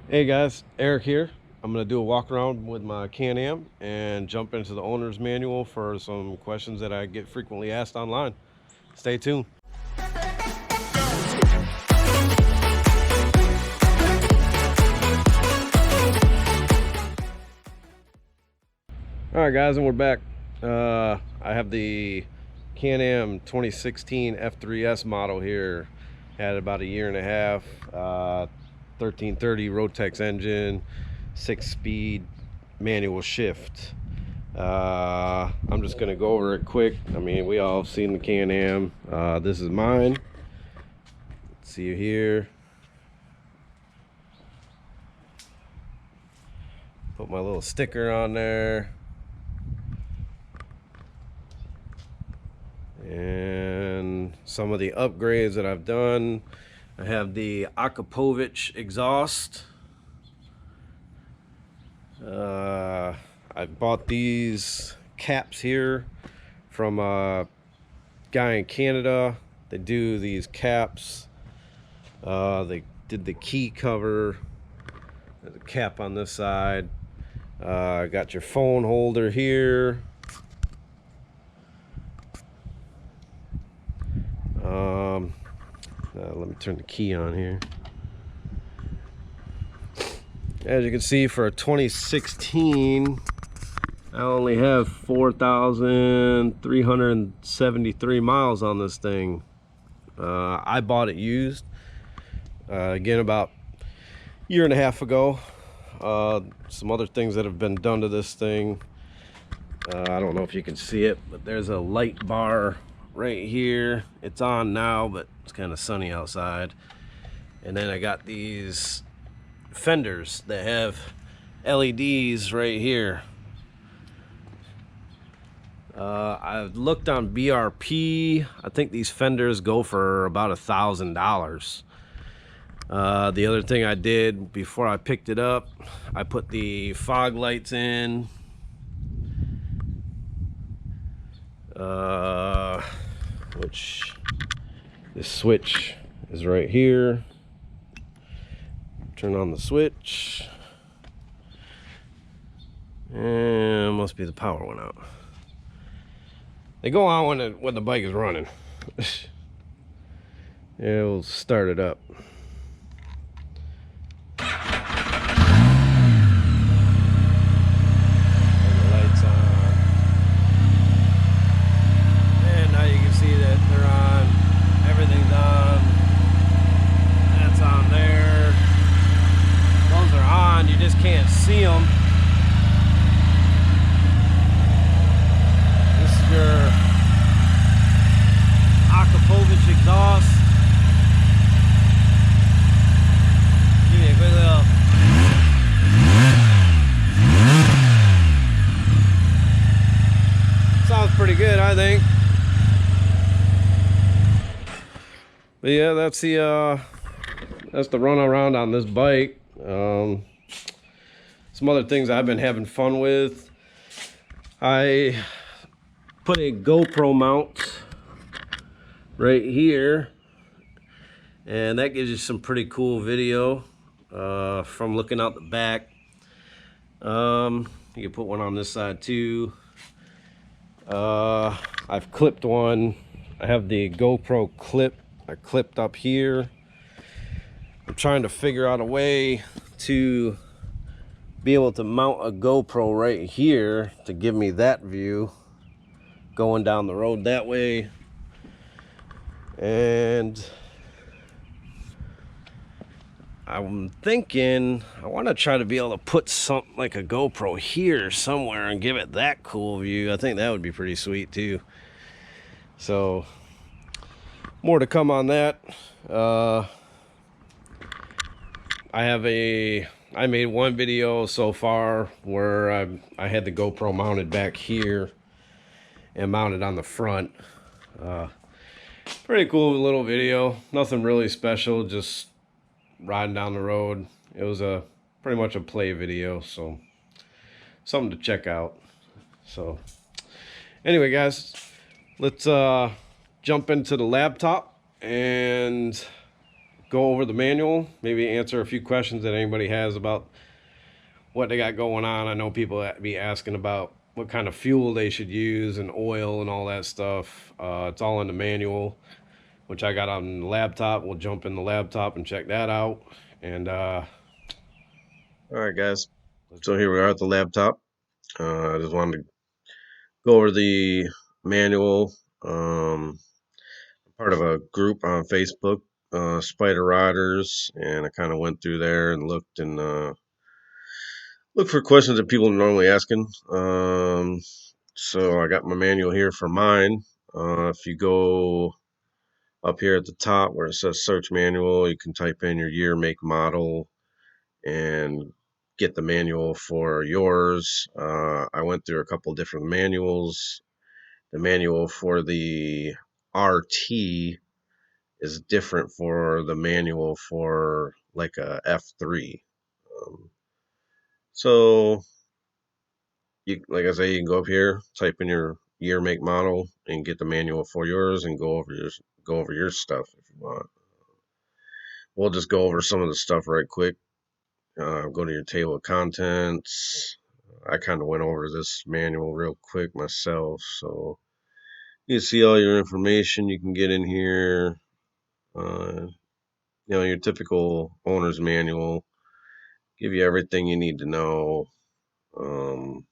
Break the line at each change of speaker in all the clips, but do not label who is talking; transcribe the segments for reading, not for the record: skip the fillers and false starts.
Hey guys, Eric here. I'm going to do a walk around with my Can-Am and jump into the owner's manual for some questions that I get frequently asked online. Stay tuned. All right guys, and we're back. I have the Can-Am 2016 F3S model here. Had about a year and a half. 1330 Rotex engine, 6-speed manual shift. I'm just gonna go over it quick. I mean, we all have seen the Can-Am. This is mine. See you here. Put my little sticker on there. And some of the upgrades that I've done. I have the Akapovich exhaust. I bought these caps here from a guy in Canada. They do these caps. They did the key cover, the cap on this side. Got your phone holder here. Let me turn the key on here. As you can see, for a 2016, I only have 4,373 miles on this thing. I bought it used, again, about a year and a half ago. Some other things that have been done to this thing. I don't know if you can see it, but there's a light bar right here. It's on now, but it's kind of sunny outside. And then I got these fenders that have LEDs right here. I've looked on BRP. I think these fenders go for about $1,000. The other thing I did before I picked it up, I put the fog lights in. Which this switch is right here. Turn on the switch, and must be the power went out. They go on when the bike is running. Yeah, we'll start it up. Can't see them. This is your Akapovich exhaust. Give me a quick little. Sounds pretty good, I think. But yeah, that's the run around on this bike. Some other things I've been having fun with. I put a GoPro mount right here, and that gives you some pretty cool video from looking out the back. You can put one on this side too. I've clipped one. I have the GoPro clip. I clipped up here. I'm trying to figure out a way to be able to mount a GoPro right here to give me that view going down the road that way. And I'm thinking I want to try to be able to put something like a GoPro here somewhere and give it that cool view. I think that would be pretty sweet too. So more to come on that. I made one video so far where I had the GoPro mounted back here and mounted on the front. Pretty cool little video. Nothing really special, just riding down the road. It was pretty much a play video, so something to check out. So anyway guys, let's jump into the laptop and go over the manual, maybe answer a few questions that anybody has about what they got going on. I know people be asking about what kind of fuel they should use and oil and all that stuff. It's all in the manual, which I got on the laptop. We'll jump in the laptop and check that out. And
All right, guys. So here we are at the laptop. I just wanted to go over the manual. I'm part of a group on Facebook, Spider Riders, and I kind of went through there and looked for questions that people are normally asking. So I got my manual here for mine. If you go up here at the top where it says search manual, you can type in your year, make, model, and get the manual for yours. I went through a couple different manuals. The manual for the RT is different for the manual for like a F3. So, like I say, you can go up here, type in your year, make, model, and get the manual for yours, and go over your stuff if you want. We'll just go over some of the stuff right quick. Go to your table of contents. I kind of went over this manual real quick myself, so you can see all your information you can get in here. Uh, your typical owner's manual, give you everything you need to know. Um,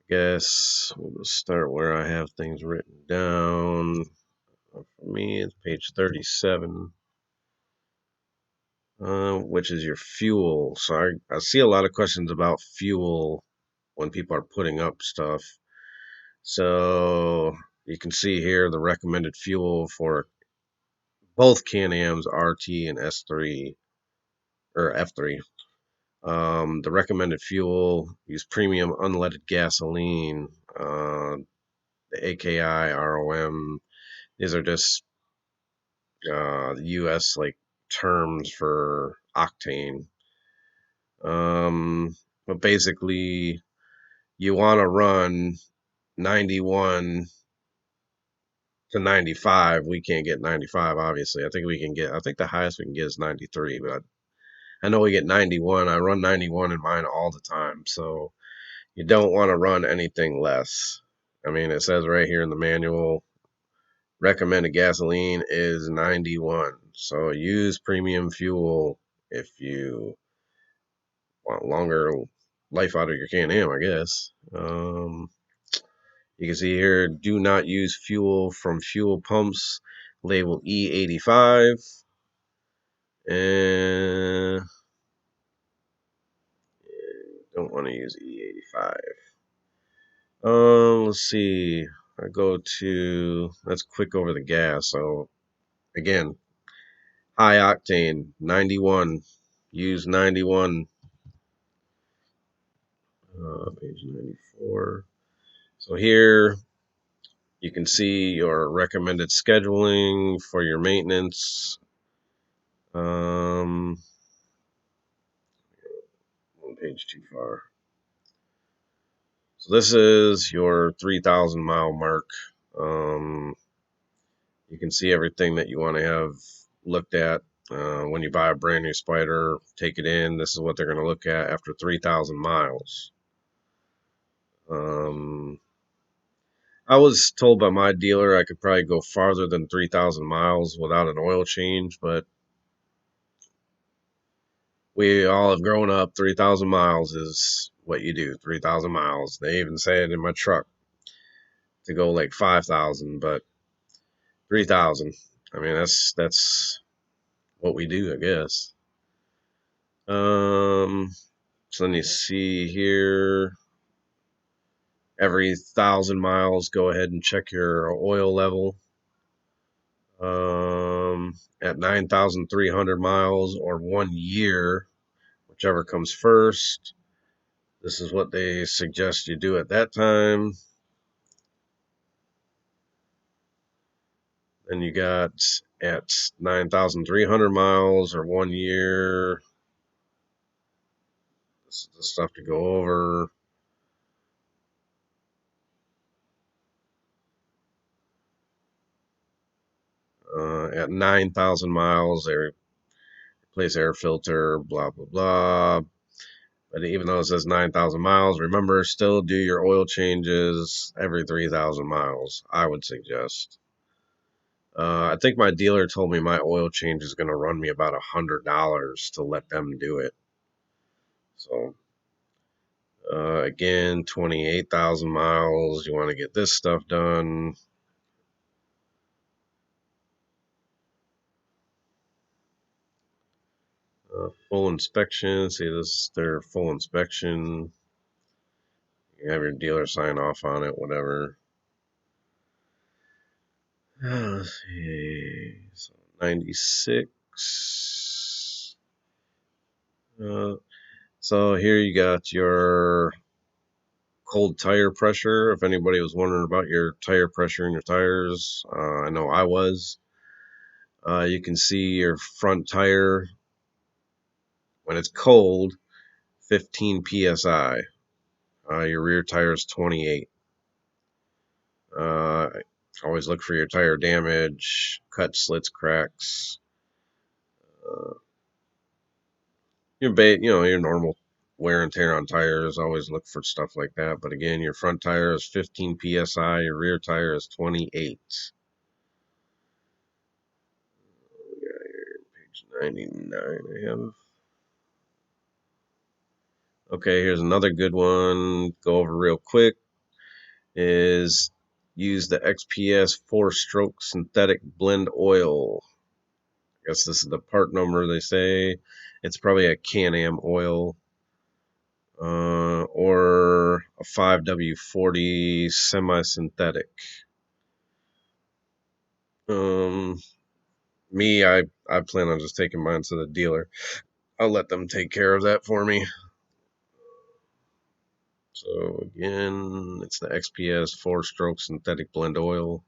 I guess we'll just start where I have things written down. For me, it's page 37, which is your fuel. So I see a lot of questions about fuel when people are putting up stuff. So you can see here the recommended fuel for both Can-Am's RT and S3 or F3. The recommended fuel, use premium unleaded gasoline, the AKI, ROM. These are just US like terms for octane. But basically, you want to run 91 to 95. We can't get 95, obviously. I think the highest we can get is 93, but I know we get 91. I run 91 in mine all the time. So you don't want to run anything less. I mean, it says right here in the manual, recommended gasoline is 91. So use premium fuel if you want longer life out of your Can-Am, I guess. You can see here, do not use fuel from fuel pumps labeled E85. And don't want to use E85. Let's see. I go to, let's quick over the gas. So again, high octane, 91. Use 91. Page 94. So here you can see your recommended scheduling for your maintenance. One page too far. So this is your 3,000 mile mark. Um, you can see everything that you want to have looked at. When you buy a brand new Spyder, take it in. This is what they're going to look at after 3,000 miles. Um, I was told by my dealer I could probably go farther than 3,000 miles without an oil change, but we all have grown up. 3,000 miles is what you do. 3,000 miles. They even say it in my truck to go like 5,000, but 3,000. I mean, that's what we do, I guess. So then you see here, every 1,000 miles, go ahead and check your oil level. At 9,300 miles or 1 year, whichever comes first. This is what they suggest you do at that time. Then you got at 9,300 miles or 1 year. This is the stuff to go over. At 9,000 miles, they replace air filter, blah, blah, blah. But even though it says 9,000 miles, remember, still do your oil changes every 3,000 miles, I would suggest. I think my dealer told me my oil change is going to run me about $100 to let them do it. So, again, 28,000 miles. You want to get this stuff done. Full inspection. See, this is their full inspection. You have your dealer sign off on it, whatever. Let's see. So 96. So here you got your cold tire pressure. If anybody was wondering about your tire pressure in your tires, I know I was. You can see your front tire when it's cold, 15 psi. Your rear tire is 28. Always look for your tire damage, cuts, slits, cracks. Uh, your normal wear and tear on tires. Always look for stuff like that. But again, your front tire is 15 psi. Your rear tire is 28. Page 99. I have. Okay, here's another good one. Go over real quick. Is use the XPS 4-stroke synthetic blend oil. I guess this is the part number they say. It's probably a Can-Am oil. Or a 5W40 semi-synthetic. I plan on just taking mine to the dealer. I'll let them take care of that for me. So again, it's the XPS 4-stroke synthetic blend oil.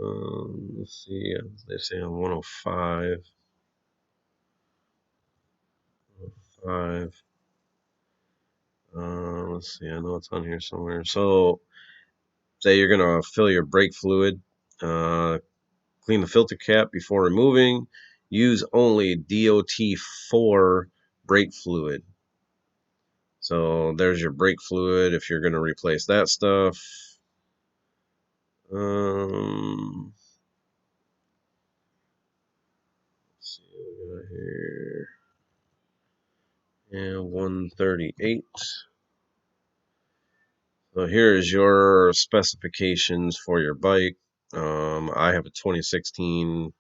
Let's see, they say on 105. 5. Let's see, I know it's on here somewhere. So, say you're gonna fill your brake fluid. Clean the filter cap before removing. Use only DOT4 brake fluid. So there's your brake fluid if you're gonna replace that stuff. Let's see what we got here. And 138. So here is your specifications for your bike. I have a 2016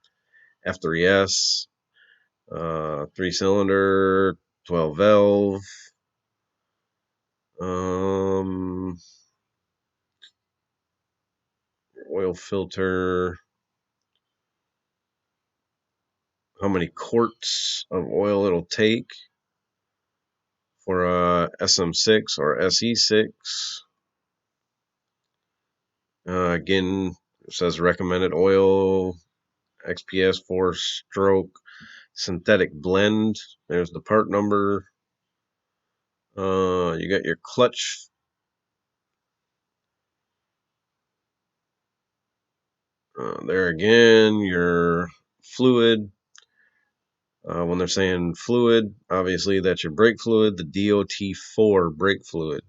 F3S, 3-cylinder, 12 valve. Oil filter. How many quarts of oil it'll take for a SM6 or SE6. Again, it says recommended oil, XPS 4-stroke synthetic blend. There's the part number. You got your clutch. There again, your fluid. When they're saying fluid, obviously that's your brake fluid, the DOT4 brake fluid.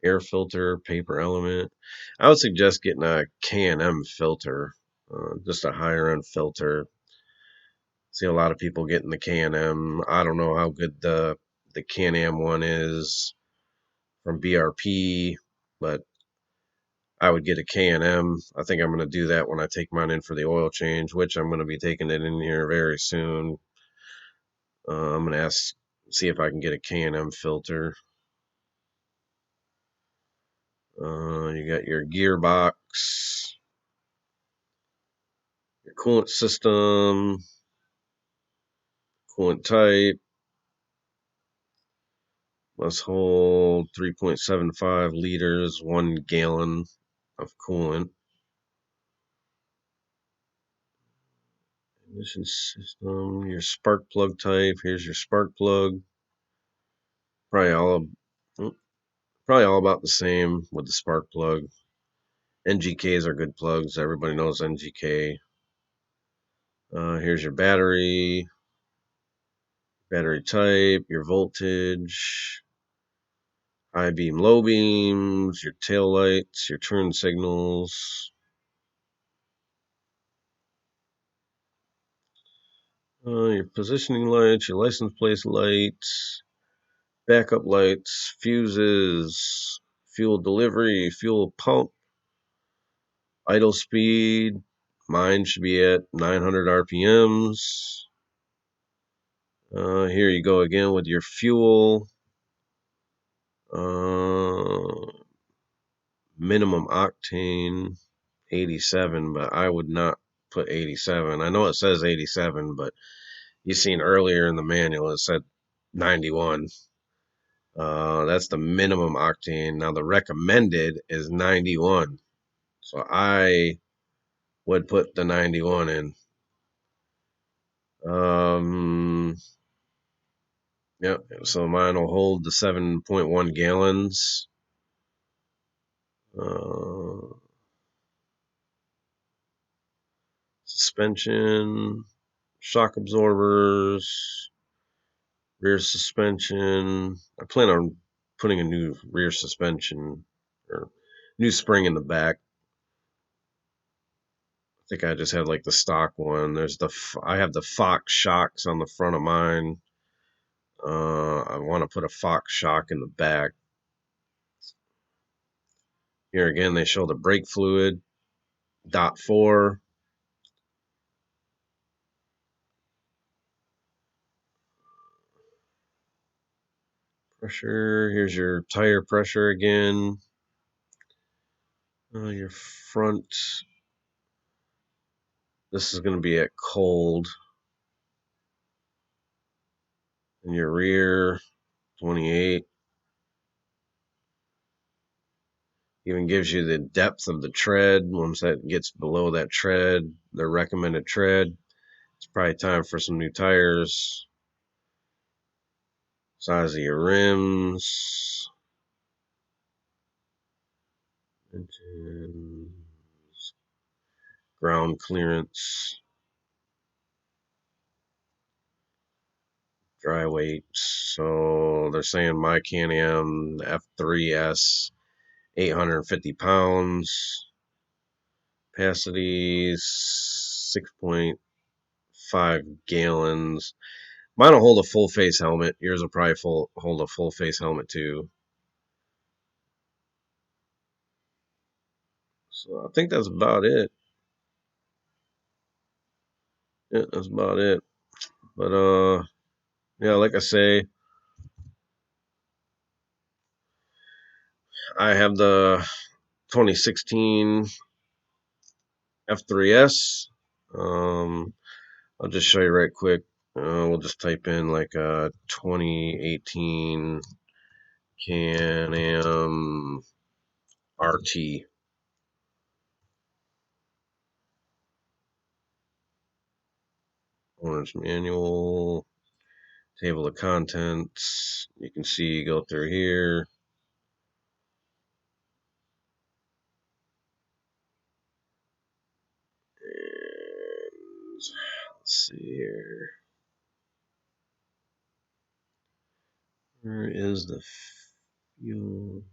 Air filter, paper element. I would suggest getting a K&M filter, just a higher end filter. See a lot of people getting the K&M. I don't know how good the Can-Am one is from BRP, but I would get a K&M. I think I'm going to do that when I take mine in for the oil change, which I'm going to be taking it in here very soon. I'm going to see if I can get a K&M filter. You got your gearbox, your coolant system, coolant type. Must hold 3.75 liters, 1 gallon of coolant. Ignition system, your spark plug type. Here's your spark plug. Probably probably all about the same with the spark plug. NGKs are good plugs. Everybody knows NGK. Here's your battery type, your voltage, high beam, low beams, your tail lights, your turn signals. Your positioning lights, your license plate lights, backup lights, fuses, fuel delivery, fuel pump, idle speed. Mine should be at 900 RPMs. Here you go again with your fuel. Minimum octane 87, but I would not put 87. I know it says 87, but you seen earlier in the manual it said 91. That's the minimum octane. Now the recommended is 91. So I would put the 91 in. Yep. So mine will hold the 7.1 gallons. Suspension, shock absorbers, rear suspension. I plan on putting a new rear suspension or new spring in the back. I think I just have like the stock one. I have the Fox shocks on the front of mine. I want to put a Fox shock in the back. Here again, they show the brake fluid, .4. Pressure. Here's your tire pressure again. Your front. This is going to be at cold. And your rear, 28. Even gives you the depth of the tread. Once that gets below that tread, the recommended tread, it's probably time for some new tires. Size of your rims. Ground clearance. Dry weight. So they're saying my Can-Am F3S, 850 pounds. Capacity 6.5 gallons. Mine will hold a full face helmet. Yours will probably hold a full face helmet too. So I think that's about it. Yeah, that's about it. But yeah, like I say, I have the 2016 F3S. I'll just show you right quick. We'll just type in like 2018 Can-Am RT. Owner's manual, table of contents. You can see, go through here. And let's see here. Where is the fuel?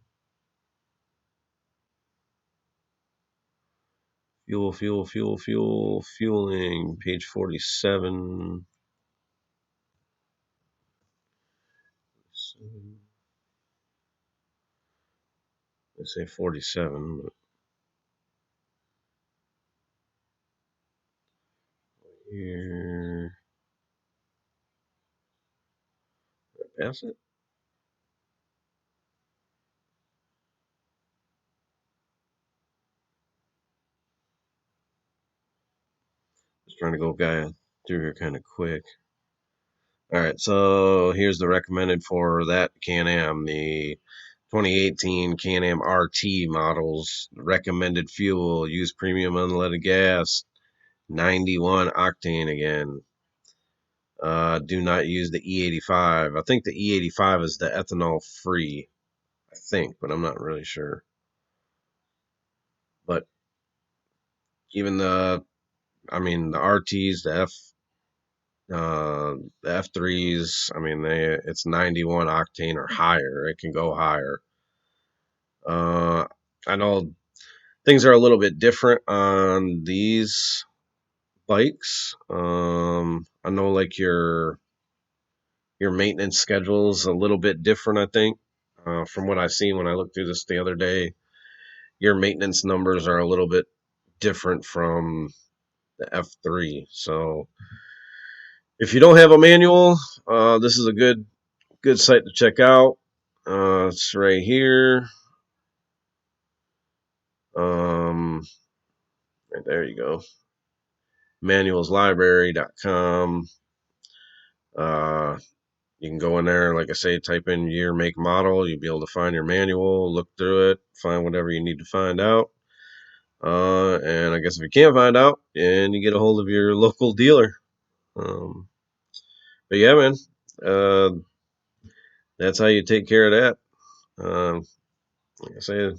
Fueling, page 47. I say 47, but here. Did I pass it? Just trying to go through here kind of quick. All right, so here's the recommended for that Can-Am, the 2018 Can-Am RT models. Recommended fuel, use premium unleaded gas, 91 octane again. Do not use the E85. I think the E85 is the ethanol free. I think, but I'm not really sure. But even I mean, the RTs, the F3s. I mean, it's 91 octane or higher. It can go higher. Uh, I know things are a little bit different on these bikes. I know like your maintenance schedule is a little bit different. I think from what I've seen when I looked through this the other day, your maintenance numbers are a little bit different from the F3. So if you don't have a manual, this is a good site to check out. It's right here. Right there you go. Manualslibrary.com. Uh, you can go in there, like I say, type in year, make, model. You'll be able to find your manual, look through it, find whatever you need to find out. And I guess if you can't find out, and you get a hold of your local dealer. Um, but yeah, man, uh, that's how you take care of that. Like I say,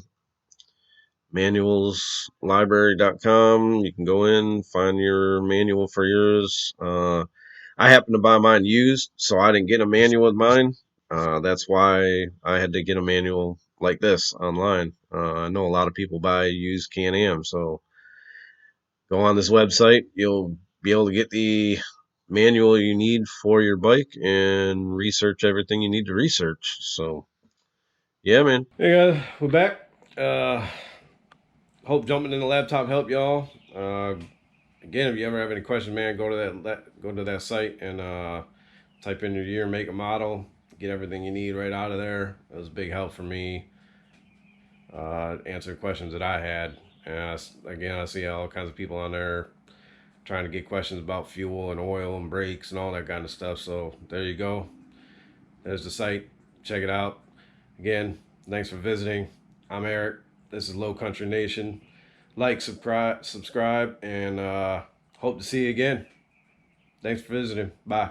manualslibrary.com. You can go in, find your manual for yours. I happened to buy mine used, so I didn't get a manual with mine. That's why I had to get a manual like this online. I know a lot of people buy used Can-Am, so go on this website. You'll be able to get the manual you need for your bike and research everything you need to research. So, yeah, man.
Hey guys, we're back. Hope jumping in the laptop helped y'all. Again, if you ever have any questions, man, go to that site and type in your year, make, a model, get everything you need right out of there. It was a big help for me. Answer questions that I had. And again, I see all kinds of people on there trying to get questions about fuel and oil and brakes and all that kind of stuff. So there you go. There's the site. Check it out. Again, thanks for visiting. I'm Eric. This is Low Country Nation. Like, subscribe, and hope to see you again. Thanks for visiting. Bye.